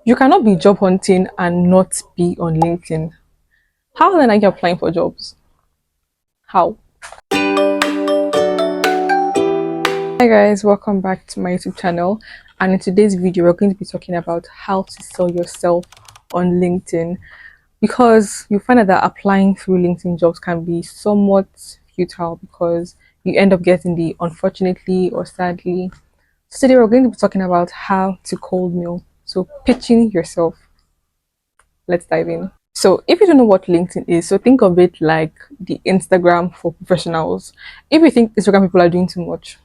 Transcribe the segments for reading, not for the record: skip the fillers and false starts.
You cannot be job hunting and not be on LinkedIn. How then are you applying for jobs? How? Hi guys, welcome back to my YouTube channel. And in today's video, we're going to be talking about how to sell yourself on LinkedIn, because you find out that applying through LinkedIn jobs can be somewhat futile because you end up getting the unfortunately or sadly. So today we're going to be talking about how to cold mail. So pitching yourself. Let's dive in. So if you don't know what LinkedIn is, so think of it like the Instagram for professionals. If you think Instagram people are doing too much,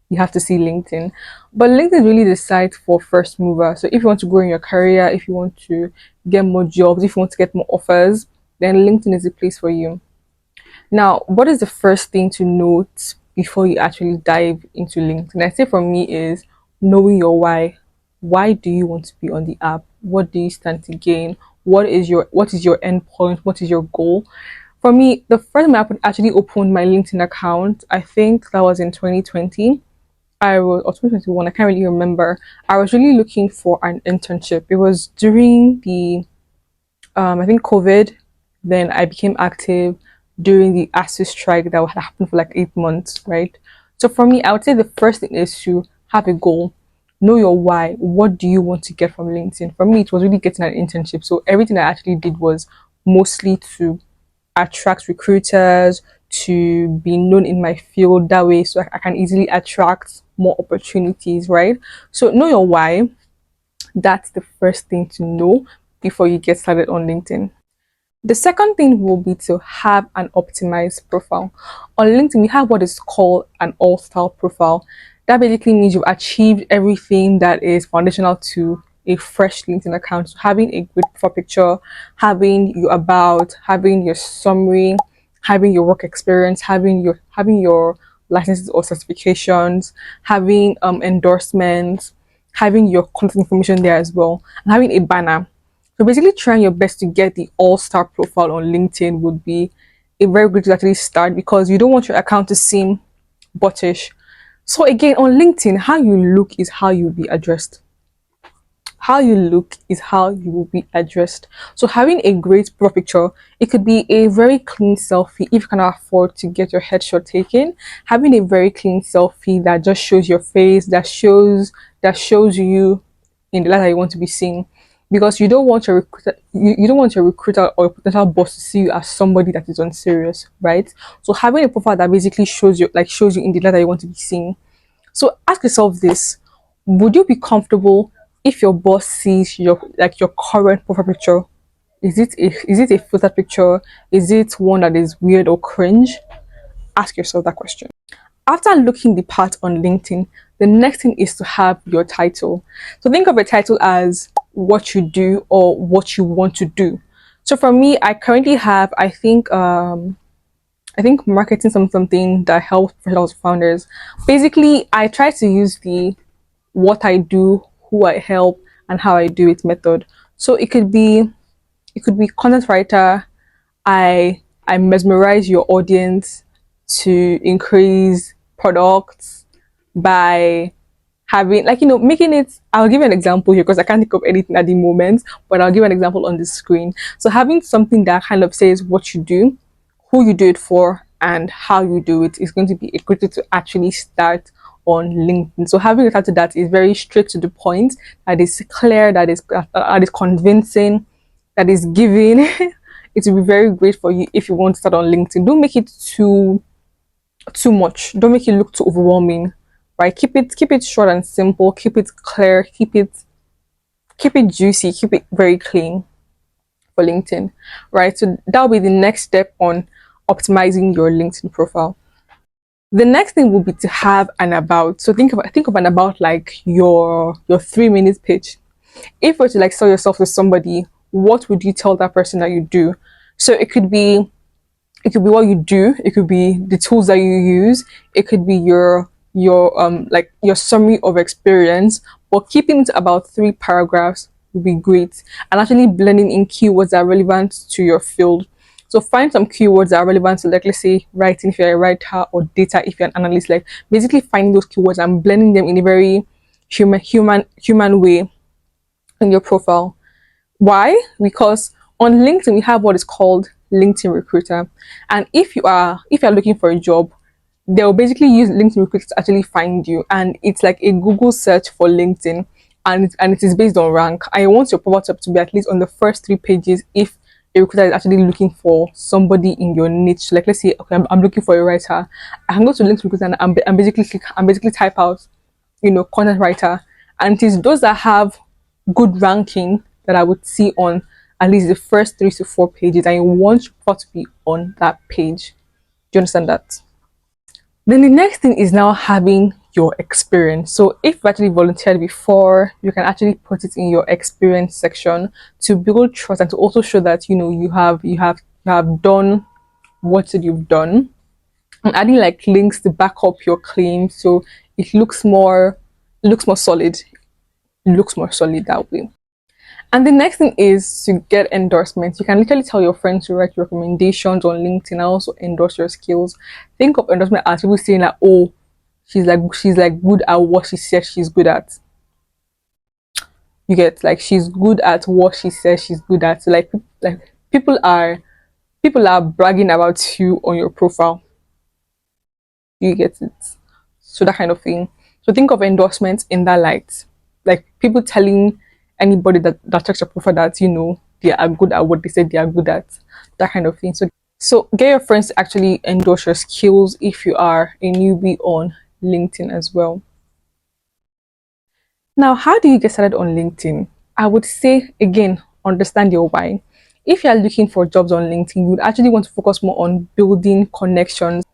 you have to see LinkedIn. But LinkedIn is really the site for first mover. So if you want to grow in your career, if you want to get more jobs, if you want to get more offers, then LinkedIn is the place for you. Now, what is the first thing to note before you actually dive into LinkedIn? I say for me is knowing your why. Why do you want to be on the app? What do you stand to gain? What is your end point? What is your goal? For me, the first time I actually opened my LinkedIn account, I think that was in 2020. I was, or 2021, I can't really remember. I was really looking for an internship. It was during the I think COVID. Then I became active during the ASU strike that had happened for like 8 months, right? So for me, I would say the first thing is to have a goal, know your why. What do you want to get from LinkedIn? For me, it was really getting an internship. So everything I actually did was mostly to attract recruiters, to be known in my field that way, so I can easily attract more opportunities, right? So know your why. That's the first thing to know before you get started on LinkedIn. The second thing will be to have an optimized profile. On LinkedIn, we have what is called an all-star profile. That basically means you've achieved everything that is foundational to a fresh LinkedIn account. So having a good profile picture, having your about, having your summary, having your work experience, having your licenses or certifications, having endorsements, having your contact information there as well, and having a banner. So basically trying your best to get the all-star profile on LinkedIn would be a very good to actually start, because you don't want your account to seem bottish. So again, on LinkedIn, how you look is how you'll be addressed. How you look is how you will be addressed. So having a great profile picture, it could be a very clean selfie if you can afford to get your headshot taken. Having a very clean selfie that just shows your face, that shows you in the light that you want to be seen, because you don't want your recruiter or your potential boss to see you as somebody that is unserious, right? So having a profile that basically shows you in the light that you want to be seen. So ask yourself this: would you be comfortable if your boss sees your current profile picture? Is it a filter picture? Is it one that is weird or cringe? Ask yourself that question. After looking the part on LinkedIn, the next thing is to have your title. So think of a title as what you do or what you want to do. So for me, I currently have, I think marketing something that helps professionals founders. Basically, I try to use the what I do, who I help, and how I do it method. So it could be content writer. I mesmerize your audience to increase products by having, making it. I'll give you an example here because I can't think of anything at the moment, but I'll give an example on the screen. So having something that kind of says what you do, who you do it for, and how you do it is going to be a good way to actually start on LinkedIn. So having a title that is very straight to the point, that is clear, that is convincing, that is giving, it will be very great for you if you want to start on LinkedIn. Don't make it too much. Don't make it look too overwhelming. Right? Keep it short and simple, keep it clear, keep it juicy, keep it very clean for LinkedIn. Right? So that'll be the next step on optimizing your LinkedIn profile. The next thing will be to have an about. So think of an about like your 3 minute pitch. If you were to like sell yourself to somebody, what would you tell that person that you do? So it could be what you do, it could be the tools that you use, it could be your summary of experience, but keeping it to about 3 paragraphs would be great, and actually blending in keywords that are relevant to your field. So find some keywords that are relevant to, like, let's say writing if you're a writer, or data if you're an analyst. Like basically finding those keywords and blending them in a very human way, in your profile. Why? Because on LinkedIn we have what is called LinkedIn Recruiter, and if you're looking for a job, they'll basically use LinkedIn Recruiter to actually find you, and it's like a Google search for LinkedIn, and it is based on rank. I want your profile to be at least on the first 3 pages if a recruiter is actually looking for somebody in your niche. Like let's say, okay, I'm looking for a writer. I can go to LinkedIn Recruiter and I'm basically type out, content writer, and it is those that have good ranking that I would see on at least the first 3 to 4 pages. I want your profile to be on that page. Do you understand that? Then the next thing is now having your experience. So if you actually volunteered before, you can actually put it in your experience section to build trust and to also show that you have done what you've done. And adding like links to back up your claim so it looks more solid. It looks more solid that way. And the next thing is to get endorsements. You can literally tell your friends to write recommendations on LinkedIn and also endorse your skills. Think of endorsement as people saying like, oh, she's like good at what she says she's good at. You get like she's good at what she says she's good at. So like people are bragging about you on your profile. You get it. So that kind of thing. So think of endorsements in that light. Like people telling anybody that checks your profile that they are good at what they said they are good at. That kind of thing. So get your friends to actually endorse your skills if you are a newbie on LinkedIn as well. Now, how do you get started on LinkedIn? I would say again, understand your why. If you are looking for jobs on LinkedIn, you would actually want to focus more on building connections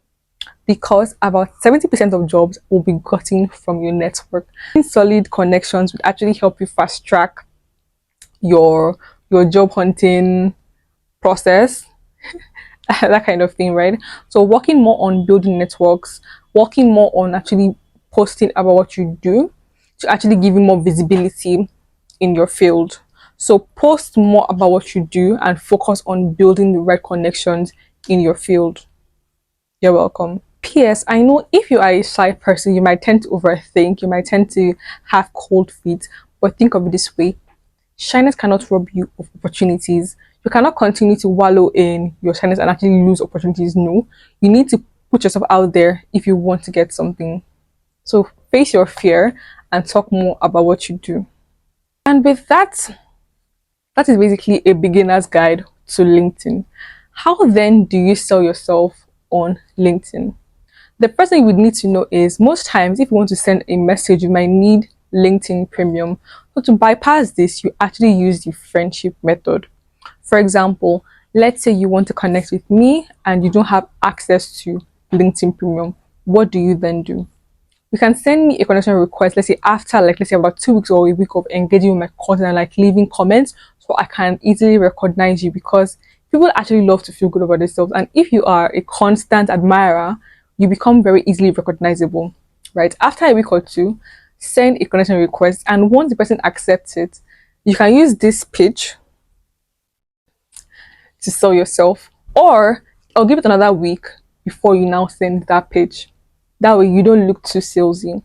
because about 70% of jobs will be gotten from your network. Solid connections would actually help you fast track your job hunting process, that kind of thing, right? So working more on building networks, working more on actually posting about what you do to actually give you more visibility in your field. So post more about what you do and focus on building the right connections in your field. You're welcome. P.S. I know if you are a shy person, you might tend to overthink, you might tend to have cold feet, but think of it this way: shyness cannot rob you of opportunities. You cannot continue to wallow in your shyness and actually lose opportunities. No, you need to put yourself out there if you want to get something. So face your fear and talk more about what you do. And with that, that is basically a beginner's guide to LinkedIn. How then do you sell yourself on LinkedIn? The first thing you would need to know is most times if you want to send a message, you might need LinkedIn Premium. So to bypass this, you actually use the friendship method. For example, let's say you want to connect with me and you don't have access to LinkedIn Premium. What do you then do? You can send me a connection request, let's say after let's say about 2 weeks or a week of engaging with my content and like leaving comments, so I can easily recognize you because people actually love to feel good about themselves. And if you are a constant admirer, you become very easily recognizable, right? After a week or two, send a connection request, and once the person accepts it, you can use this pitch to sell yourself, or I'll give it another week before you now send that pitch. That way you don't look too salesy.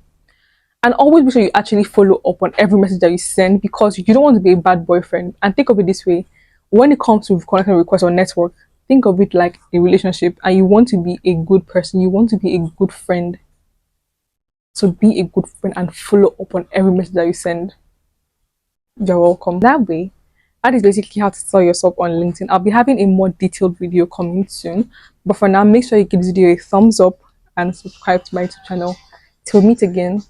And always make sure you actually follow up on every message that you send because you don't want to be a bad boyfriend. And think of it this way: when it comes to connection requests on network, think of it like a relationship and you want to be a good person, you want to be a good friend. So be a good friend and follow up on every message that you send. You're welcome. That way, that is basically how to sell yourself on LinkedIn. I'll be having a more detailed video coming soon. But for now, make sure you give this video a thumbs up and subscribe to my YouTube channel. Till we meet again.